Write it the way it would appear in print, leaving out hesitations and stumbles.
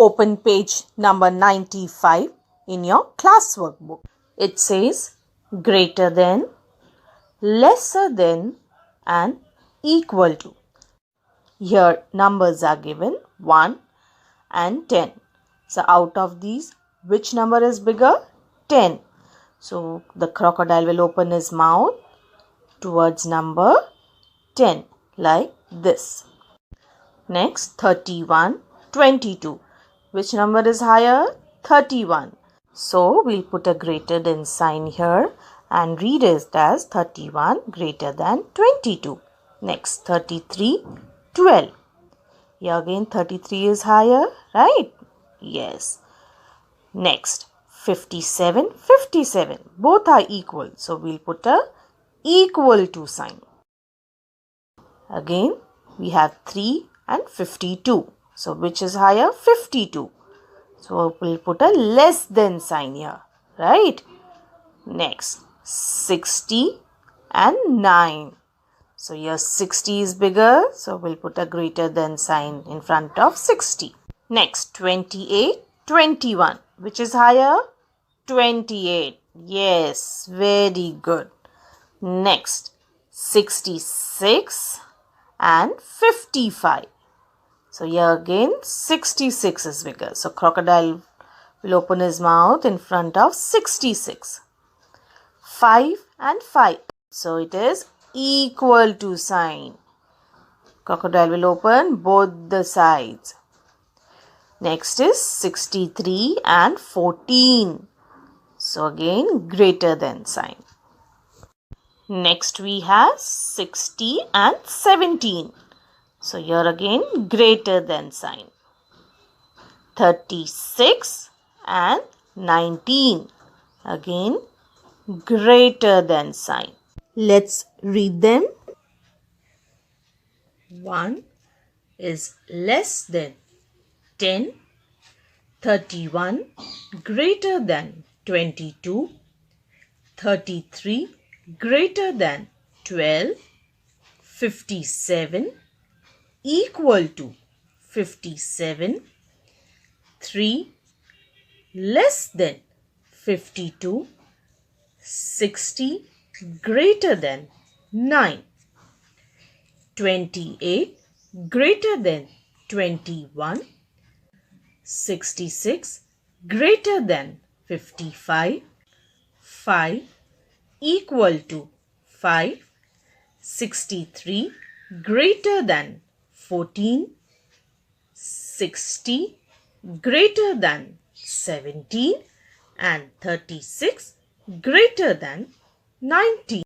Open page number 95 in your classwork book. It says greater than, lesser than and equal to. Here numbers are given 1 and 10. So out of these, which number is bigger? 10. So the crocodile will open his mouth towards number 10 like this. Next 31, 22. Which number is higher? 31. So we'll put a greater than sign here and read it as 31 greater than 22. Next 33, 12. Here again 33 is higher, right? Yes. Next 57, 57. Both are equal. So we'll put a equal to sign. Again we have 3 and 52. So which is higher? 52. So we'll put a less than sign here, right? Next 60 and 9. So here 60 is bigger. So we'll put a greater than sign in front of 60. Next 28, 21. Which is higher? 28. Yes, very good. Next 66 and 55. So here again 66 is bigger. So crocodile will open his mouth in front of 66. 5 and 5. So it is equal to sign. Crocodile will open both the sides. Next is 63 and 14. So again greater than sign. Next we have 60 and 17. So here again greater than sign. 36 and 19. Again greater than sign. Let's read them. 1 is less than 10. 31 greater than 22. 33 greater than 12. 57 equal to 57. 3 less than 52. 60 greater than 9. 28 greater than 21. 66 greater than 55. 5 equal to 5. 63 greater than 14. 60 greater than 17 and 36 greater than 19.